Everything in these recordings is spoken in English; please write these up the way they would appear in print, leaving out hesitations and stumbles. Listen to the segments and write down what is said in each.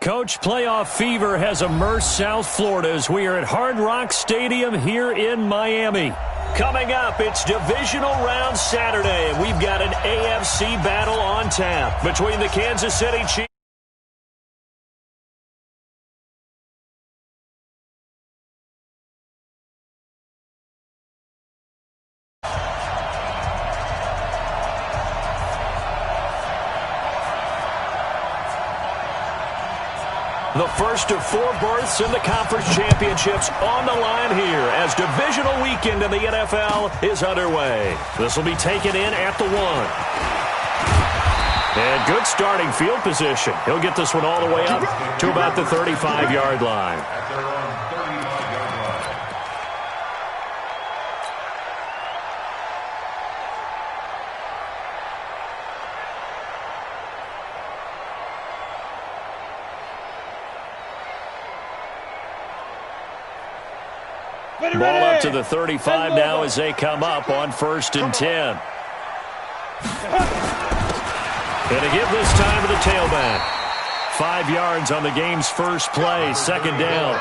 Coach, playoff fever has immersed South Florida as we are at Hard Rock Stadium here in Miami. Coming up, it's Divisional Round Saturday, and we've got an AFC battle on tap between the Kansas City Chiefs. The first of 4 berths in the conference championships on the line here as divisional weekend in the NFL is underway. This will be taken in at the 1. And good starting field position. He'll get this one all the way up to about the 35-yard line. Ball up to the 35 now as they come up on 1st and 10. And to give this time to the tailback. 5 yards on the game's first play, 2nd down.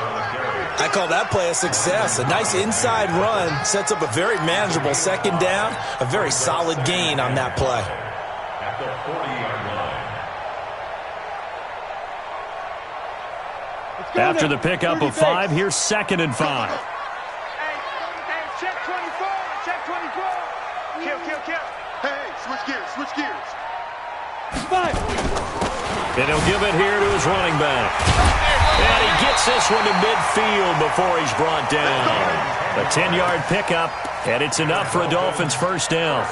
I call that play a success. A nice inside run sets up a very manageable 2nd down. A very solid gain on that play. At the 40-yard line. After the pickup of 5, here's 2nd and 5. Check 24. Check 24. Kill. Hey, switch gears. 5. And he'll give it here to his running back. And he gets this one to midfield before he's brought down. A 10-yard pickup, and it's enough for a Dolphins first down.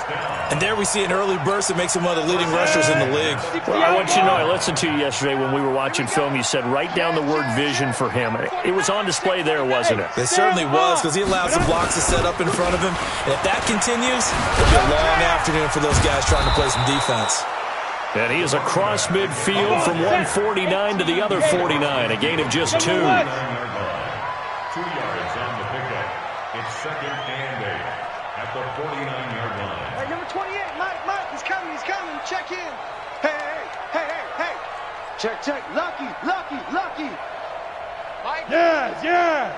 And there we see an early burst that makes him one of the leading rushers in the league. Well, I want you to know, I listened to you yesterday when we were watching film. You said write down the word vision for him. It was on display there, wasn't it? It certainly was, because he allowed some blocks to set up in front of him. And if that continues, it'll be a long afternoon for those guys trying to play some defense. And he is across midfield from 149 to the other 49, a gain of just 2. 2 yards on the pickup. It's 2nd and 8 at the 49-yard line. Hey, number 28, Mike, he's coming. Check in. Hey. Check. Lucky. Mike. Yes.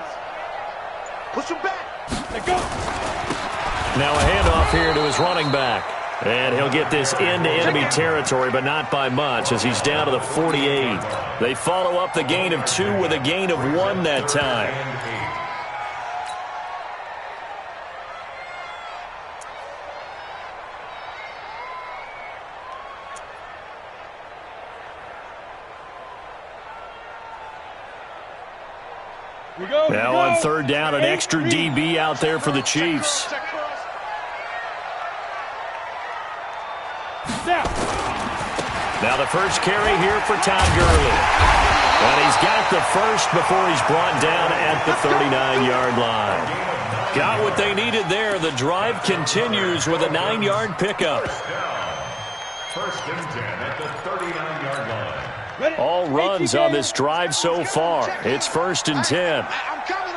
Push him back. Let go. Now a handoff here to his running back. And he'll get this into enemy territory, but not by much, as he's down to the 48. They follow up the gain of 2 with a gain of 1 that time. Now on 3rd down, an extra DB out there for the Chiefs. Now the first carry here for Todd Gurley. And he's got the first before he's brought down at the 39-yard line. Got what they needed there. The drive continues with a 9-yard pickup. 1st and 10 at the 39-yard line. All runs on this drive so far. It's 1st and 10. I'm coming.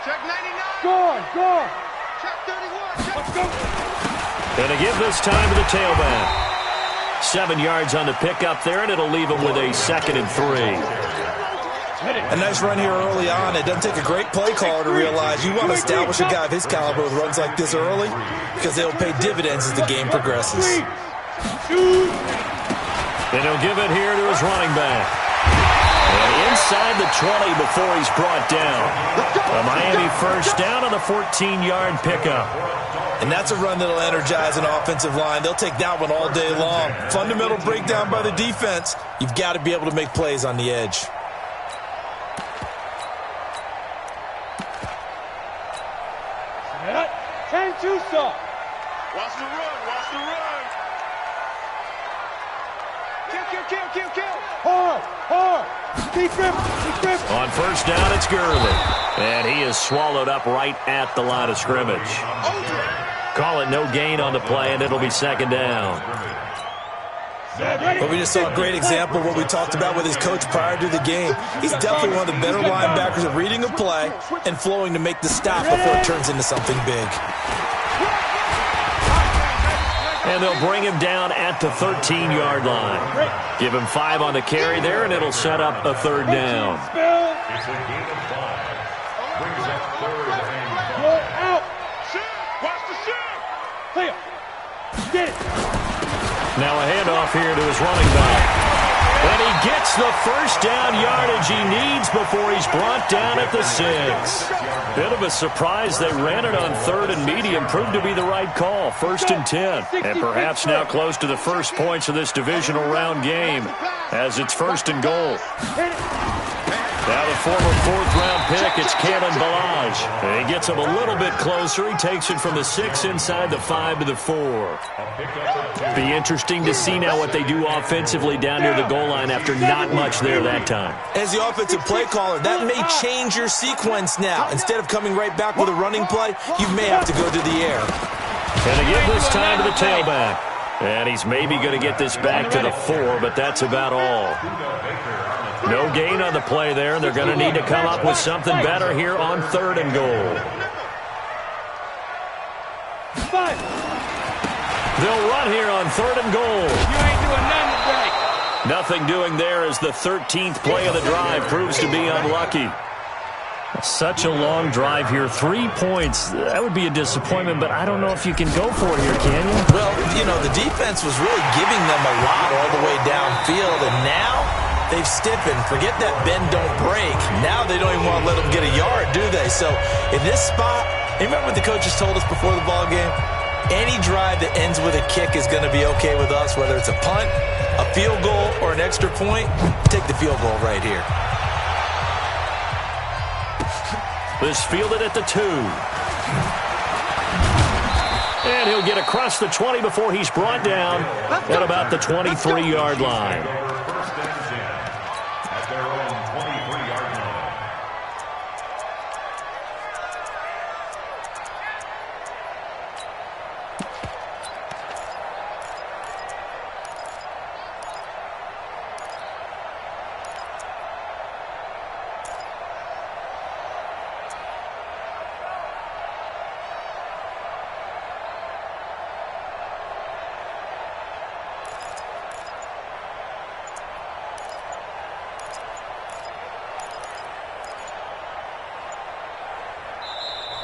Check 99. Score. Check 31. Let's go. And to give this time to the tailback. 7 yards on the pickup there, and it'll leave him with a 2nd and 3. A nice run here early on. It doesn't take a great play caller to realize you want to establish a guy of his caliber with runs like this early, because they'll pay dividends as the game progresses. And he'll give it here to his running back. And inside the 20 before he's brought down. A Miami first down on the 14-yard pickup. And that's a run that'll energize an offensive line. They'll take that one all day long. Fundamental breakdown by the defense. You've got to be able to make plays on the edge. Ten Tucson. Watch the run. Kill. Hard. Keep grip. On 1st down, it's Gurley. And he is swallowed up right at the line of scrimmage. Call it no gain on the play, and it'll be 2nd down. But we just saw a great example of what we talked about with his coach prior to the game. He's definitely one of the better linebackers at reading a play and flowing to make the stop before it turns into something big. And they'll bring him down at the 13-yard line. Give him 5 on the carry there, and it'll set up a third down. It's a gain of 5. Brings up 3rd and 5. Out. Watch the shoot. Clear. Get it. Now a handoff here to his running back. And he gets the first down yardage he needs before he's brought down at the 6. Bit of a surprise. They ran it on 3rd and medium. Proved to be the right call. 1st and 10. And perhaps now close to the first points of this divisional round game as it's 1st and goal. Now the former 4th-round pick, it's Kalen Ballage. And he gets him a little bit closer. He takes it from the 6 inside the 5 to the 4. Be interesting to see now what they do offensively down near the goal line after not much there that time. As the offensive play caller, that may change your sequence now. Instead of coming right back with a running play, you may have to go to the air. And to give this time to the tailback. And he's maybe going to get this back to the 4, but that's about all. No gain on the play there, and they're going to need to come up with something better here on 3rd and goal. They'll run here on 3rd and goal. You ain't doing nothing today. Nothing doing there as the 13th play of the drive proves to be unlucky. Such a long drive here. 3 points. That would be a disappointment, but I don't know if you can go for it here, can you? Well, you know, the defense was really giving them a lot all the way downfield, and now they've stiffened. Forget that bend, don't break. Now they don't even want to let them get a yard, do they? So in this spot, remember what the coaches told us before the ball game? Any drive that ends with a kick is going to be okay with us, whether it's a punt, a field goal, or an extra point. Take the field goal right here. This fielded at the 2. And he'll get across the 20 before he's brought down at about the 23-yard line. First and 10 at their own 23-yard line.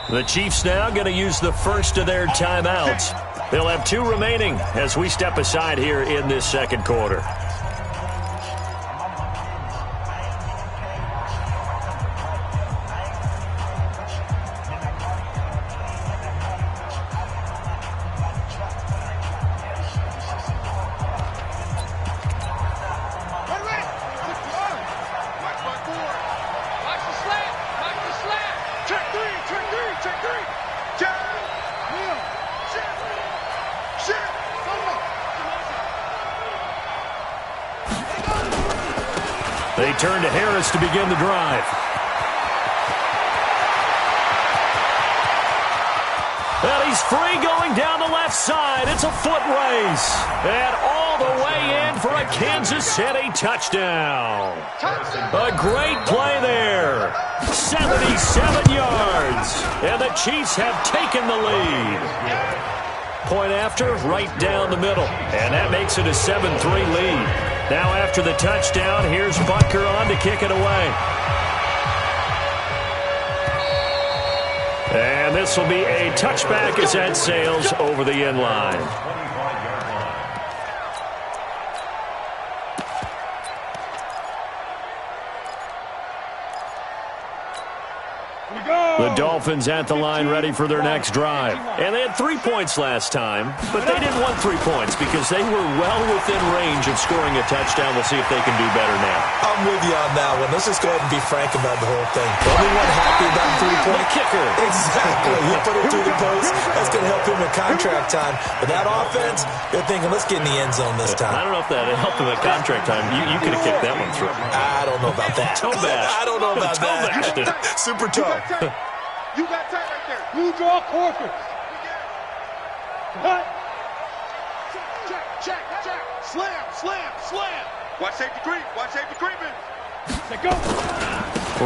The Chiefs now going to use the first of their timeouts. They'll have 2 remaining as we step aside here in this second quarter. They turn to Harris to begin the drive. And he's free going down the left side. It's a foot race. And all the way in for a Kansas City touchdown. A great play there. 77 yards. And the Chiefs have taken the lead. Point after, right down the middle. And that makes it a 7-3 lead. Now after the touchdown, here's Butker on to kick it away. And this will be a touchback as that sails over the end line. The Dolphins at the line ready for their next drive. And they had 3 points last time, but they didn't want 3 points because they were well within range of scoring a touchdown. We'll see if they can do better now. I'm with you on that one. Let's just go ahead and be frank about the whole thing. Anyone happy about 3-point kicker? Exactly. He put it through the post. That's going to help him in contract time. But that offense, they're thinking, let's get in the end zone this time. I don't know if that helped him at contract time. You could have kicked that one through. I don't know about that. Toe bash. I don't know about that. Super toe. You got tight right there. You draw quarters. Cut. Check. Slam. Watch safety creep. Watch safety creeping. Let go.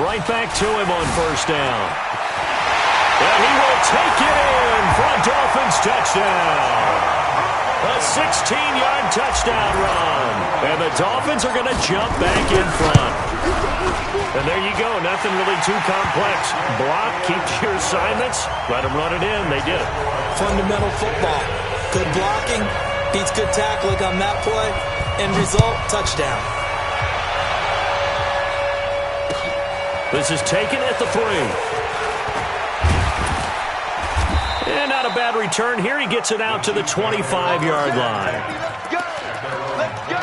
Right back to him on first down. And he will take it in for a Dolphins touchdown. A 16-yard touchdown run. And the Dolphins are going to jump back in front. And there you go. Nothing really too complex. Block, keep your assignments, let them run it in. They did it. Fundamental football. Good blocking beats good tackling on that play. End result, touchdown. This is taken at the 3. And not a bad return here. He gets it out to the 25-yard line. Let's go. Let's go.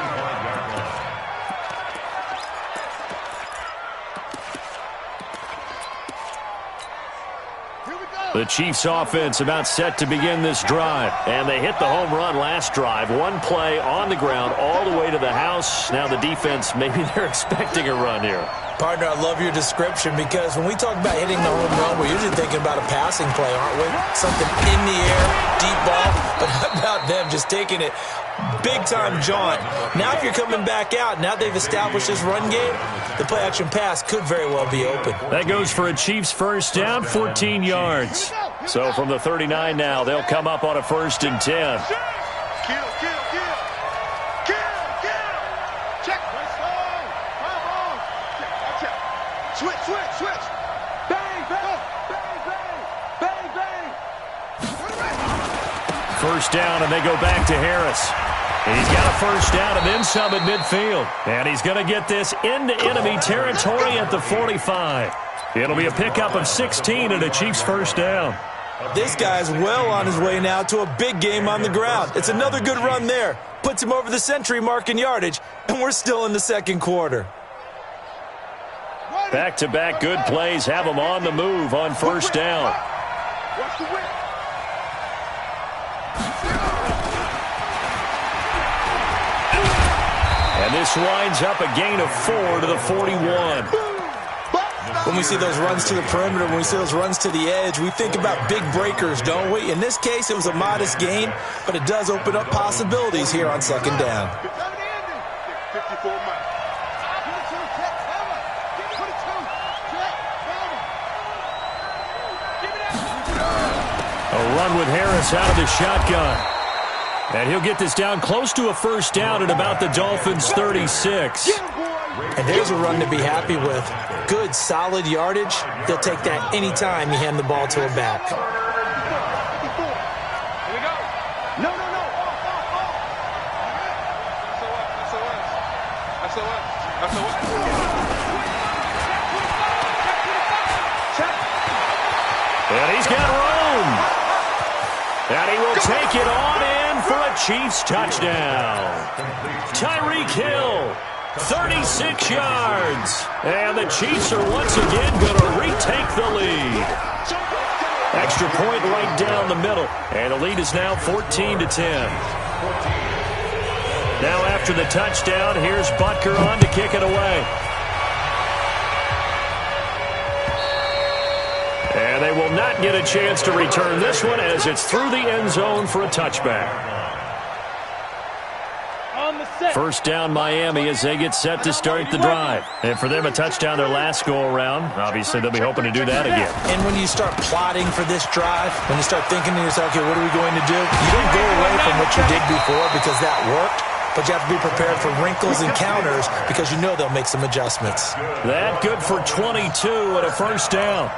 Here we go. The Chiefs offense about set to begin this drive. And they hit the home run last drive. One play on the ground all the way to the house. Now the defense, maybe they're expecting a run here. Partner, I love your description because when we talk about hitting the home run, we're usually thinking about a passing play, aren't we? Something in the air, deep ball, but how about them just taking it big-time jaunt. Now if you're coming back out, now they've established this run game, the play-action pass could very well be open. That goes for a Chiefs first down, 14 yards. So from the 39 now, they'll come up on a 1st and 10. Kill, kill, kill. Kill, kill. Check. Switch. Bang, bang. Bang, bang. Bang, bang. First down, and they go back to Harris. He's got a first down and then some at midfield. And he's going to get this into enemy territory at the 45. It'll be a pickup of 16 and a Chiefs first down. This guy's well on his way now to a big game on the ground. It's another good run there. Puts him over the century mark in yardage, and we're still in the second quarter. Back-to-back good plays have him on the move on first down. Watch the whip. And this winds up a gain of 4 to the 41. When we see those runs to the perimeter, when we see those runs to the edge, we think about big breakers, don't we? In this case, it was a modest gain, but it does open up possibilities here on second down. 54 miles. A run with Harris out of the shotgun. And he'll get this down close to a first down at about the Dolphins' 36. And there's a run to be happy with. Good, solid yardage. They'll take that anytime you hand the ball to a back. Here we go. No. And he's got room. And he will take it on in for a Chiefs touchdown. Tyreek Hill, 36 yards. And the Chiefs are once again going to retake the lead. Extra point right down the middle. And the lead is now 14 to 10. Now after the touchdown, here's Butker on to kick it away. And they will not get a chance to return this one as it's through the end zone for a touchback. First down Miami as they get set to start the drive. And for them, a touchdown their last go-around. Obviously, they'll be hoping to do that again. And when you start plotting for this drive, when you start thinking to yourself, okay, what are we going to do? You don't go away from what you did before because that worked. But you have to be prepared for wrinkles and counters because you know they'll make some adjustments. That good for 22 and a first down.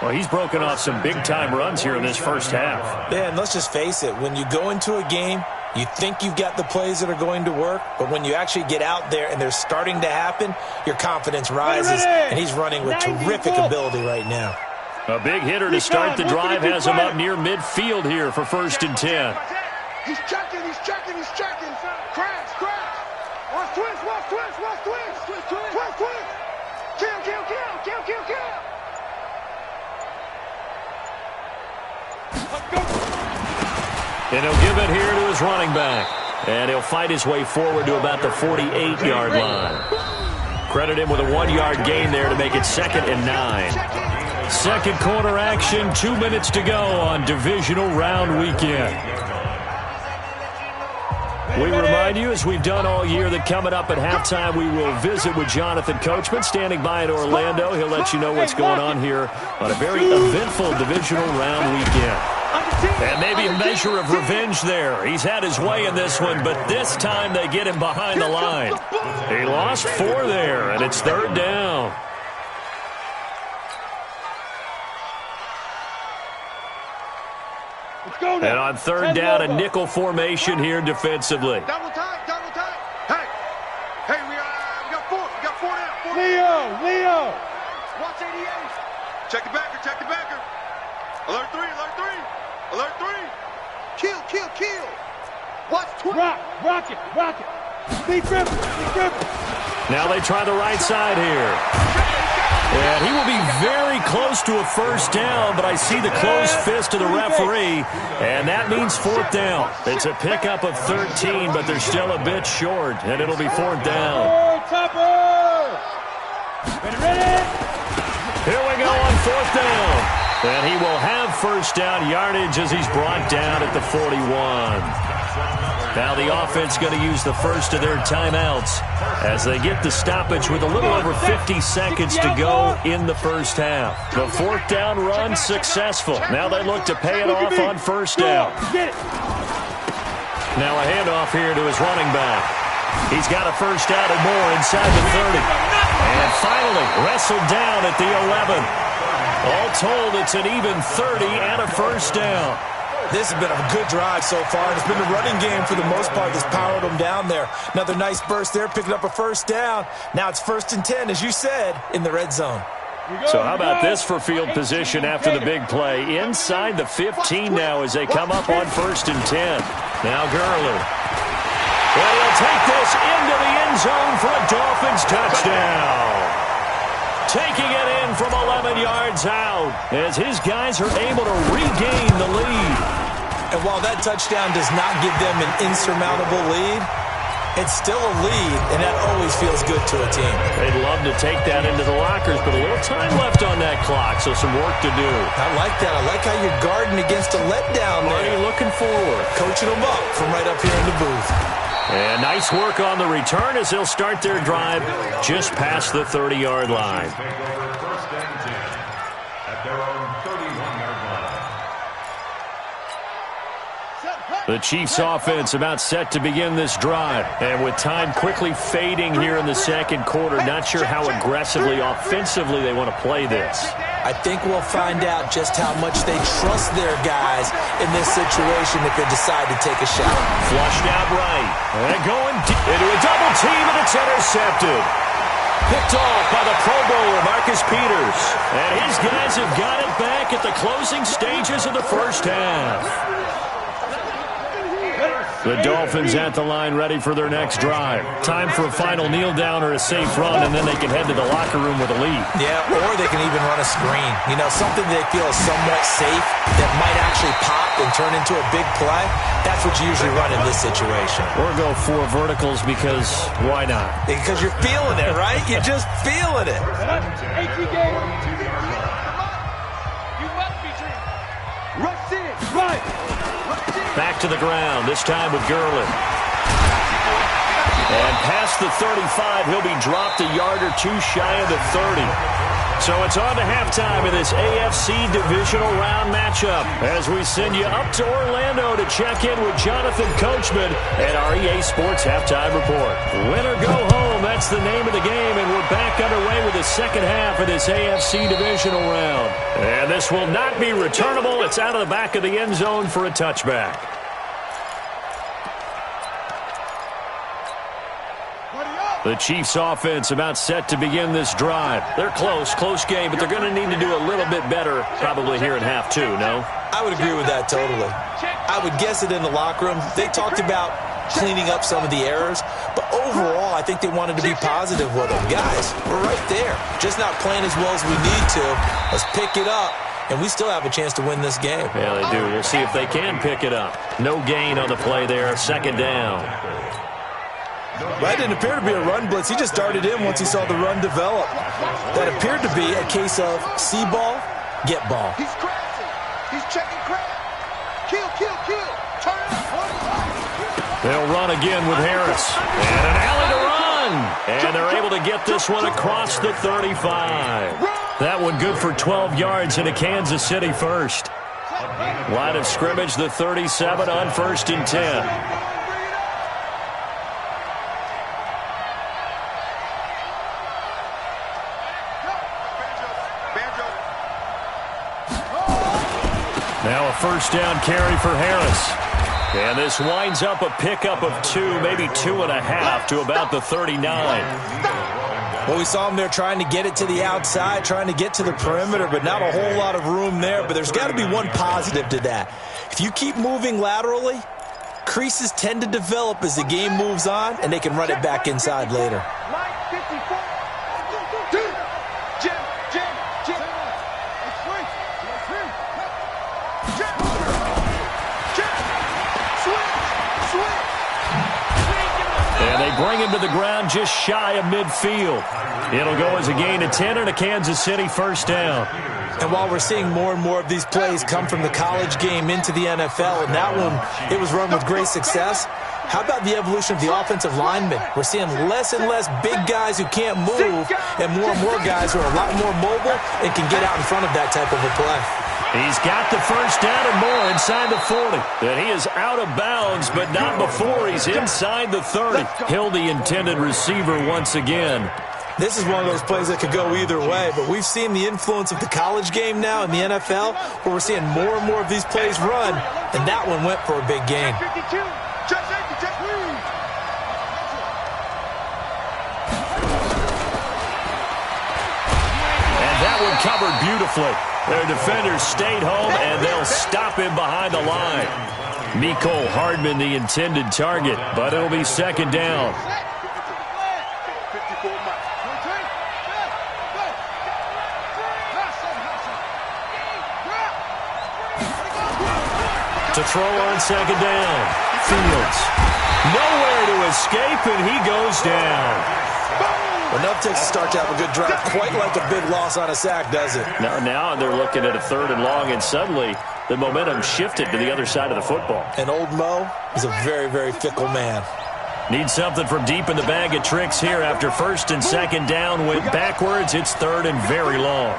Well, he's broken off some big-time runs here in this first half. Yeah, and let's just face it. When you go into a game, you think you've got the plays that are going to work, but when you actually get out there and they're starting to happen, your confidence rises, and he's running with terrific ability right now. A big hitter to start the drive has him up near midfield here for 1st and 10. He's checking. Crash. Watch twist. Kill. And he'll give it here to his running back. And he'll fight his way forward to about the 48-yard line. Credit him with a 1-yard gain there to make it 2nd and 9. Second quarter action, 2 minutes to go on divisional round weekend. We remind you, as we've done all year, that coming up at halftime, we will visit with Jonathan Coachman, standing by in Orlando. He'll let you know what's going on here on a very eventful divisional round weekend. And maybe a measure of revenge there. He's had his way in this one, but this time they get him behind the line. He lost 4 there, and it's 3rd down. And on 3rd down, a nickel formation here defensively. Double tight, double tight. Hey, we got 4. We got 4 now. Leo. Watch 88. Check the backer. Alert 3. Kill. Watch 20. Rock it. Speed Griffin. Now they try the right side here. And he will be very close to a 1st down, but I see the closed fist of the referee, and that means 4th down. It's a pickup of 13, but they're still a bit short, and it'll be 4th down. Ready? Here we go on 4th down. And he will have 1st down yardage as he's brought down at the 41. Now the offense going to use the first of their timeouts as they get the stoppage with a little over 50 seconds to go in the 1st half. The 4th down run successful. Now they look to pay it off on 1st down. Now a handoff here to his running back. He's got a 1st down and more inside the 30. And finally wrestled down at the 11. All told, it's an even 30 and a 1st down. This has been a good drive so far. It's been the running game for the most part that's powered them down there. Another nice burst there, picking up a 1st down. Now it's 1st and 10, as you said, in the red zone. So how about this for field position after the big play? Inside the 15 now as they come up on 1st and 10. Now Gurley. And he'll take this into the end zone for a Dolphins touchdown. Taking it in from 11 yards out as his guys are able to regain the lead. And while that touchdown does not give them an insurmountable lead, it's still a lead, and that always feels good to a team. They'd love to take that into the lockers, but a little time left on that clock, so some work to do. I like that. I like how you're guarding against a letdown there. Already looking forward. Coaching them up from right up here in the booth. And nice work on the return as they'll start their drive just past the 30-yard line. Take over 1st and 10 at their own 31-yard line. The Chiefs offense about set to begin this drive. And with time quickly fading here in the 2nd quarter, not sure how aggressively, offensively they want to play this. I think we'll find out just how much they trust their guys in this situation if they decide to take a shot. Flushed out right. And going into a double team, and it's intercepted. Picked off by the Pro Bowler, Marcus Peters. And his guys have got it back at the closing stages of the 1st half. The Dolphins at the line ready for their next drive. Time for a final kneel down or a safe run, and then they can head to the locker room with a lead. Yeah, or they can even run a screen. You know, something they feel is somewhat safe that might actually pop and turn into a big play. That's what you usually run in this situation. Or go 4 verticals because why not? Because you're feeling it, right? You're just feeling it. Back to the ground, this time with Gurley. And past the 35, he'll be dropped a yard or 2 shy of the 30. So it's on to halftime in this AFC divisional round matchup as we send you up to Orlando to check in with Jonathan Coachman at our EA Sports Halftime Report. Win or go home, that's the name of the game, and we're back underway with the 2nd half of this AFC divisional round. And this will not be returnable. It's out of the back of the end zone for a touchback. The Chiefs offense about set to begin this drive. They're close game, but they're going to need to do a little bit better probably here in half 2, no? I would agree with that totally. I would guess it in the locker room. They talked about cleaning up some of the errors, but overall I think they wanted to be positive with them. Guys, we're right there. Just not playing as well as we need to. Let's pick it up, and we still have a chance to win this game. Yeah, they do. We'll see if they can pick it up. No gain on the play there. 2nd down. That didn't appear to be a run blitz. He just darted in once he saw the run develop. That appeared to be a case of see ball, get ball. He's crashing. He's checking crash. Kill. Turn it up. They'll run again with Harris. And an alley to run. And they're able to get this one across the 35. That one good for 12 yards and a Kansas City first. Line of scrimmage, the 37 on 1st and 10. Now a first down carry for Harris. And this winds up a pickup of 2, maybe 2.5 to about the 39. Well, we saw him there trying to get it to the outside, trying to get to the perimeter, but not a whole lot of room there. But there's got to be one positive to that. If you keep moving laterally, creases tend to develop as the game moves on, and they can run it back inside later. And they bring him to the ground just shy of midfield. It'll go as a gain of 10 and a Kansas City first down. And while we're seeing more and more of these plays come from the college game into the NFL, and that one, it was run with great success, how about the evolution of the offensive linemen? We're seeing less and less big guys who can't move and more guys who are a lot more mobile and can get out in front of that type of a play. He's got the first down and more inside the 40. And he is out of bounds, but not before he's inside the 30. Hill, the intended receiver once again. This is one of those plays that could go either way, but we've seen the influence of the college game now in the NFL, where we're seeing more and more of these plays run, and that one went for a big gain. And that one covered beautifully. Their defenders stayed home, and they'll stop him behind the line. Mecole Hardman, the intended target, but it'll be second down. To throw on second down. Fields. Nowhere to escape, and he goes down. Enough takes a start to have a good drive. Quite like a big loss on a sack, does it? Now they're looking at a 3rd and long, and suddenly the momentum shifted to the other side of the football. And old Mo is a very, very fickle man. Need something from deep in the bag of tricks here after 1st and 2nd down. Went backwards. It's 3rd and very long.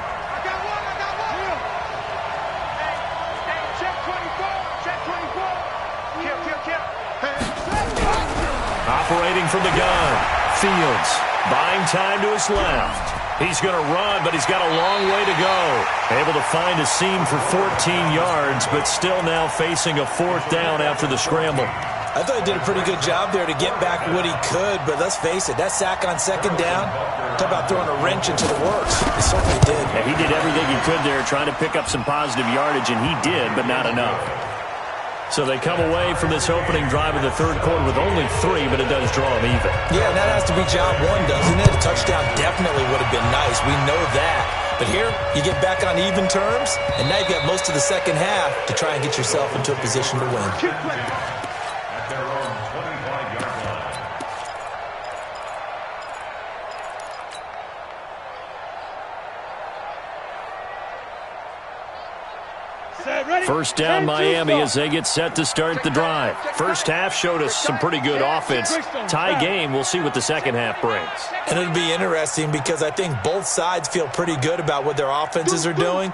Operating from the gun. Fields buying time to his left. He's going to run, but he's got a long way to go. Able to find a seam for 14 yards, but still now facing a 4th down after the scramble. I thought he did a pretty good job there to get back what he could, but let's face it, that sack on 2nd down, talk about throwing a wrench into the works. He certainly did. Yeah, he did everything he could there, trying to pick up some positive yardage, and he did, but not enough. So they come away from this opening drive in the 3rd quarter with only 3, but it does draw them even. Yeah, and that has to be job 1, doesn't it? A touchdown definitely would have been nice. We know that. But here, you get back on even terms, and now you've got most of the second half to try and get yourself into a position to win. At their own 25-yard line. First down Miami as they get set to start the drive. First half showed us some pretty good offense. Tie game, we'll see what the second half brings. And it'll be interesting because I think both sides feel pretty good about what their offenses are doing.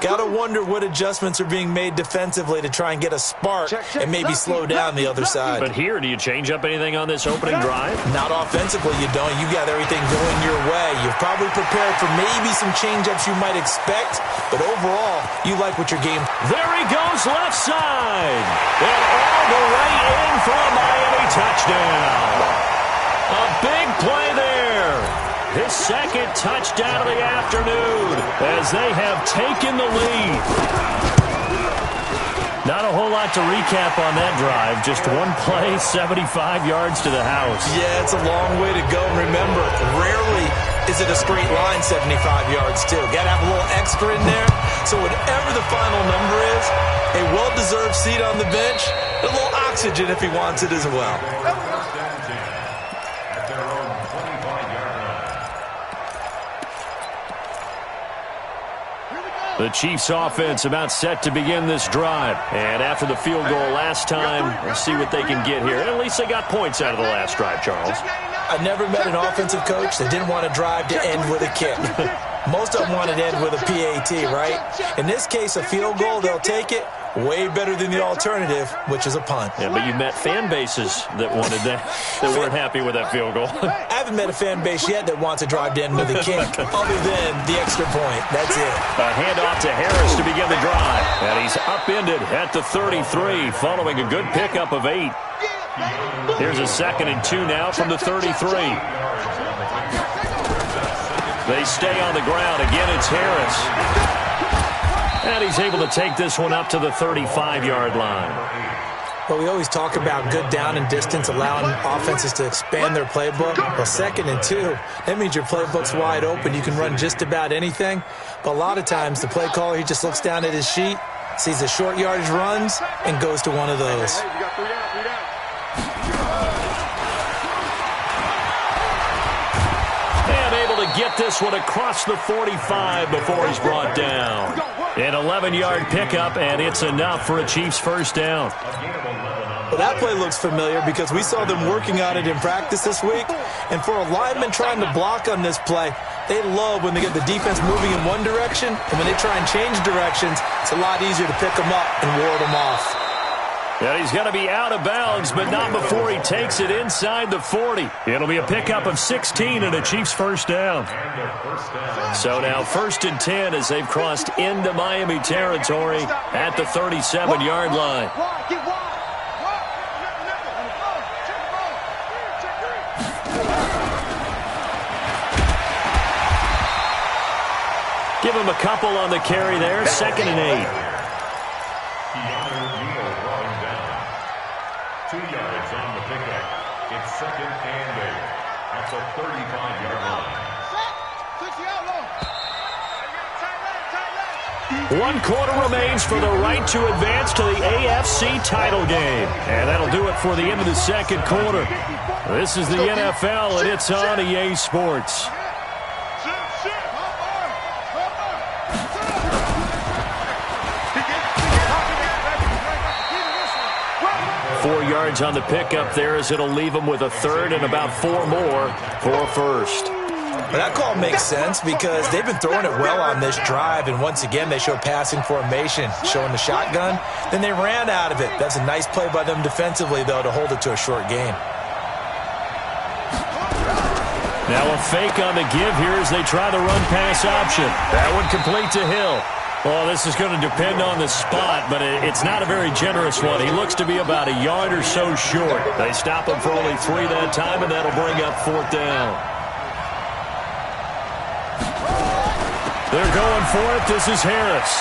Got to wonder what adjustments are being made defensively to try and get a spark and maybe slow down the other side. But here, do you change up anything on this opening drive? Not offensively, you don't. You got everything going your way. You've probably prepared for maybe some change-ups you might expect, but overall, you like what your game. There he goes left side. And all the way in for a Miami touchdown. A big play there. His second touchdown of the afternoon as they have taken the lead. Not a whole lot to recap on that drive. Just one play, 75 yards to the house. Yeah, it's a long way to go. Remember, rarely is it a straight line 75 yards, too. Got to have a little extra in there. So whatever the final number is, a well-deserved seat on the bench, a little oxygen if he wants it as well. At their own 25-yard line. The Chiefs offense about set to begin this drive. And after the field goal last time, we'll see what they can get here. And at least they got points out of the last drive, Charles. I never met an offensive coach that didn't want to drive to end with a kick. Most of them want it to end with a PAT, right? In this case, a field goal, they'll take it. Way better than the alternative, which is a punt. Yeah, but you met fan bases that wanted that weren't happy with that field goal. I haven't met a fan base yet that wants to drive to end with a kick, other than the extra point. That's it. A handoff to Harris to begin the drive. And he's upended at the 33, following a good pickup of 8. Here's a 2nd and 2 now from the 33. They stay on the ground. Again, it's Harris. And he's able to take this one up to the 35-yard line. Well, we always talk about good down and distance, allowing offenses to expand their playbook. Well, 2nd and 2, that means your playbook's wide open. You can run just about anything. But a lot of times, the play caller, he just looks down at his sheet, sees the short yardage runs, and goes to one of those. And able to get this one across the 45 before he's brought down. An 11-yard pickup, and it's enough for a Chiefs first down. Well, that play looks familiar because we saw them working on it in practice this week. And for a lineman trying to block on this play, they love when they get the defense moving in one direction, and when they try and change directions, it's a lot easier to pick them up and ward them off. Yeah, he's going to be out of bounds, but not before he takes it inside the 40. It'll be a pickup of 16 and a Chiefs first down. So now 1st and 10 as they've crossed into Miami territory at the 37-yard line. Give him a couple on the carry there, 2nd and 8. 2 yards on the pickup. It's 2nd and 8 at the 35-yard line. 1 quarter remains for the right to advance to the AFC title game. And that'll do it for the end of the 2nd quarter. This is the NFL, and it's on EA Sports. Four yards on the pickup there as it'll leave them with a 3rd and about 4 more for a first. Well, that call makes sense because they've been throwing it well on this drive, and once again they show passing formation, showing the shotgun. Then they ran out of it. That's a nice play by them defensively, though, to hold it to a short game. Now a fake on the give here as they try the run-pass option. That one complete to Hill. Well, this is going to depend on the spot, but it's not a very generous one. He looks to be about a yard or so short. They stop him for only 3 that time, and that'll bring up 4th down. They're going for it. This is Harris.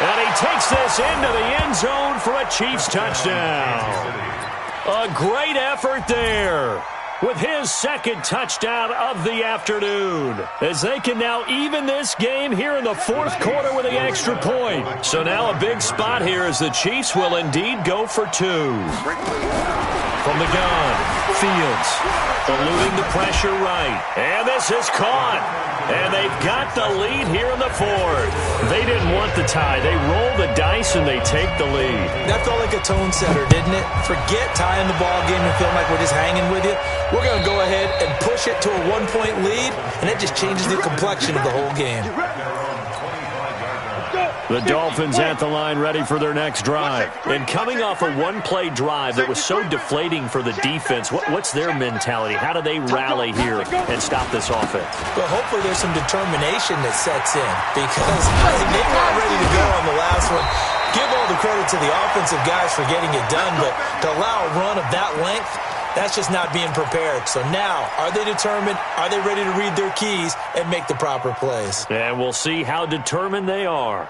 And he takes this into the end zone for a Chiefs touchdown. A great effort there with his 2nd touchdown of the afternoon, as they can now even this game here in the 4th quarter with the extra point. So now a big spot here as the Chiefs will indeed go for 2. From the gun, Fields eluding the pressure right. And this is caught. And they've got the lead here in the 4th. They didn't want the tie. They roll the dice and they take the lead. That felt like a tone setter, didn't it? Forget tying the ball game and feeling like we're just hanging with you. We're going to go ahead and push it to a 1-point lead, and that just changes the complexion of the whole game. The Dolphins at the line ready for their next drive. And coming off a one-play drive that was so deflating for the defense, what's their mentality? How do they rally here and stop this offense? Well, hopefully there's some determination that sets in because they weren't ready to go on the last one. Give all the credit to the offensive guys for getting it done, but to allow a run of that length, that's just not being prepared. So now, are they determined? Are they ready to read their keys and make the proper plays? And we'll see how determined they are.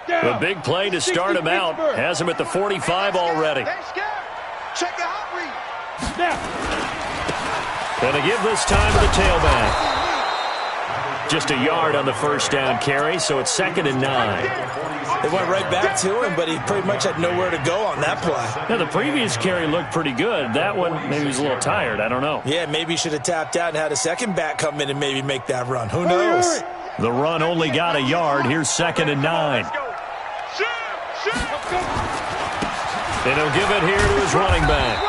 The big play to start him out has him at the 45 already. Check the hot read. Going to give this time to the tailback. Just a yard on the first down carry, so it's 2nd and 9. They went right back to him, but he pretty much had nowhere to go on that play. Now, the previous carry looked pretty good. That one, maybe he was a little tired. I don't know. Yeah, maybe he should have tapped out and had a second back come in and maybe make that run. Who knows? The run only got a yard. Here's 2nd and 9. And he'll give it here to his running back.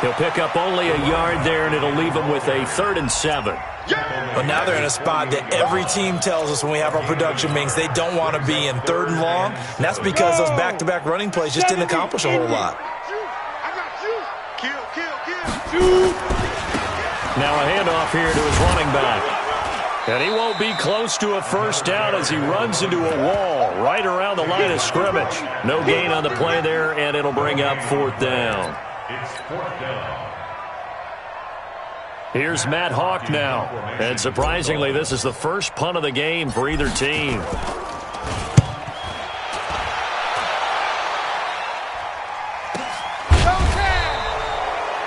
He'll pick up only a yard there, and it'll leave him with a 3rd and 7. Well, now they're in a spot that every team tells us when we have our production meetings they don't want to be in, 3rd and long. And that's because those back-to-back running plays just didn't accomplish a whole lot. Now a handoff here to his running back. And he won't be close to a first down as he runs into a wall right around the line of scrimmage. No gain on the play there, and it'll bring up 4th down. It's 4th down. Here's Matt Hawk now. And surprisingly, this is the first punt of the game for either team.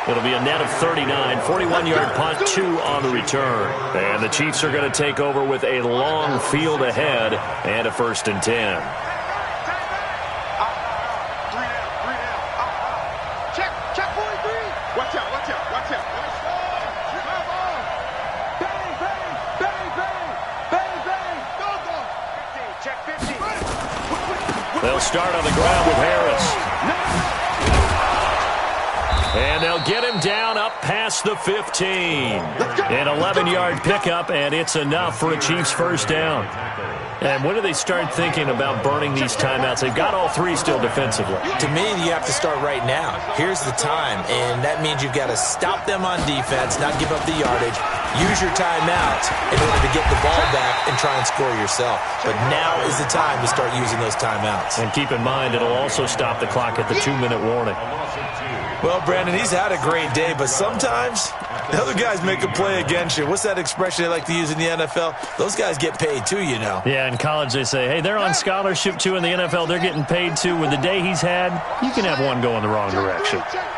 It'll be a net of 39, 41-yard punt, 2 on the return. And the Chiefs are going to take over with a long field ahead and a 1st and 10. They'll start on the ground with Harris. And they'll get him down up past the 15. An 11-yard pickup, and it's enough for a Chiefs first down. And when do they start thinking about burning these timeouts? They've got all 3 still defensively. To me, you have to start right now. Here's the time, and that means you've got to stop them on defense, not give up the yardage. Use your timeouts in order to get the ball back and try and score yourself. But now is the time to start using those timeouts. And keep in mind, it'll also stop the clock at the 2-minute warning. Well, Brandon, he's had a great day, but sometimes the other guys make a play against you. What's that expression they like to use in the NFL? Those guys get paid too, you know. Yeah, in college they say, hey, they're on scholarship too. In the NFL, they're getting paid too. With the day he's had, you can have one go in the wrong direction. Check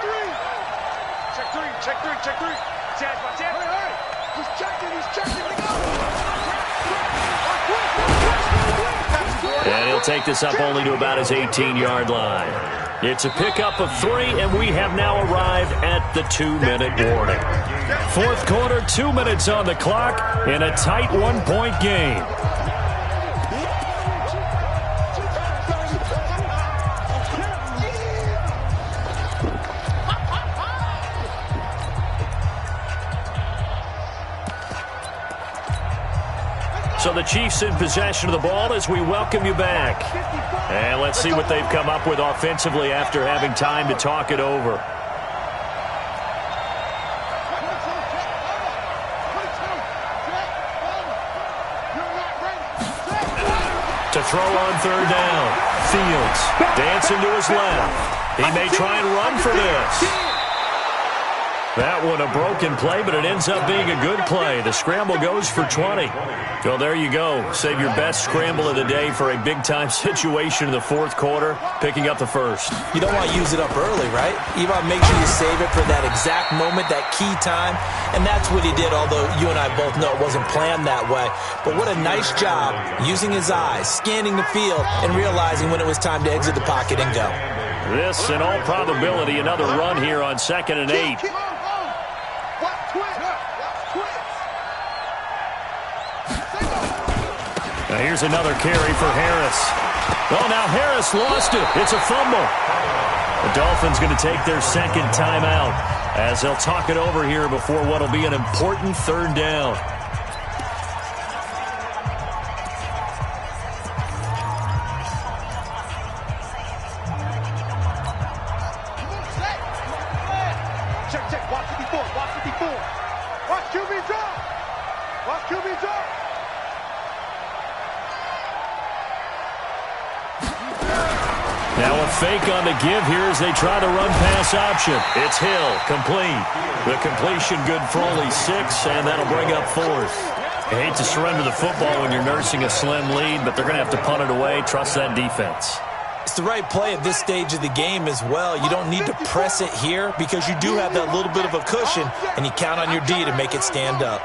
three. Chad, hurry. He's checking. And he'll take this up only to about his 18-yard line. It's a pickup of 3, and we have now arrived at the 2-minute warning. 4th quarter, 2 minutes on the clock in a tight 1-point game. So the Chiefs in possession of the ball as we welcome you back. And let's see what they've come up with offensively after having time to talk it over. To throw on 3rd down. Fields dancing to his left. He may try and run for this. That one a broken play, but it ends up being a good play. The scramble goes for 20. Well, there you go. Save your best scramble of the day for a big-time situation in the 4th quarter, picking up the 1st. You don't want to use it up early, right? You want to make sure you save it for that exact moment, that key time. And that's what he did, although you and I both know it wasn't planned that way. But what a nice job using his eyes, scanning the field, and realizing when it was time to exit the pocket and go. This, in all probability, another run here on 2nd and 8. Now here's another carry for Harris. Oh, now Harris lost it. It's a fumble. The Dolphins going to take their 2nd timeout as they'll talk it over here before what will be an important 3rd down. Check. Watch 54. Watch QB drop. Now a fake on the give here as they try to run pass option. It's Hill, complete. The completion good for only 6, and that'll bring up 4th. You hate to surrender the football when you're nursing a slim lead, but they're going to have to punt it away. Trust that defense. It's the right play at this stage of the game as well. You don't need to press it here because you do have that little bit of a cushion, and you count on your D to make it stand up.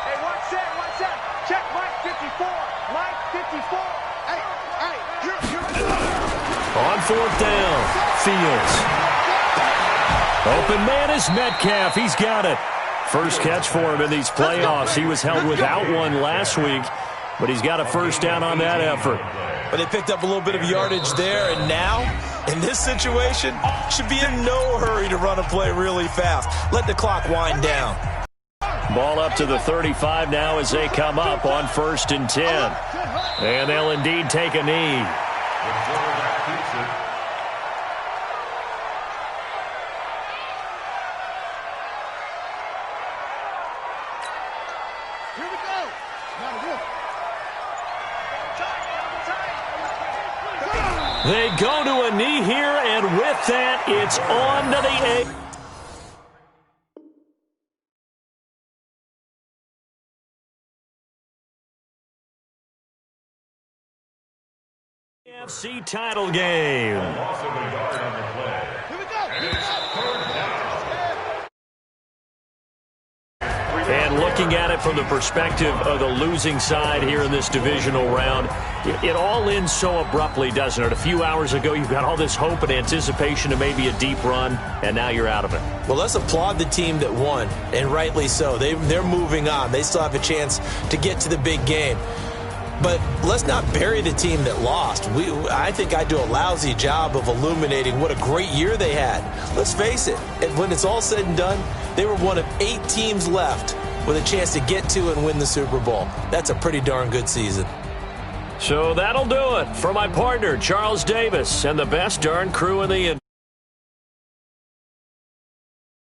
Hey, watch that. Check Mike 54. On 4th down, Fields. Open man is Metcalf. He's got it. First catch for him in these playoffs. He was held without one last week, but he's got a first down on that effort. But they picked up a little bit of yardage there, and now, in this situation, should be in no hurry to run a play really fast. Let the clock wind down. Ball up to the 35 now as they come up on 1st and 10. And they'll indeed take a knee. They go to a knee here, and with that, it's on to the 8. AFC title game. And looking at it from the perspective of the losing side here in this divisional round, it all ends so abruptly, doesn't it? A few hours ago, you've got all this hope and anticipation of maybe a deep run, and now you're out of it. Well, let's applaud the team that won, and rightly so. They're moving on. They still have a chance to get to the big game. But let's not bury the team that lost. I think I do a lousy job of illuminating what a great year they had. Let's face it, when it's all said and done, they were one of 8 teams left with a chance to get to and win the Super Bowl. That's a pretty darn good season. So that'll do it for my partner, Charles Davis, and the best darn crew in the industry.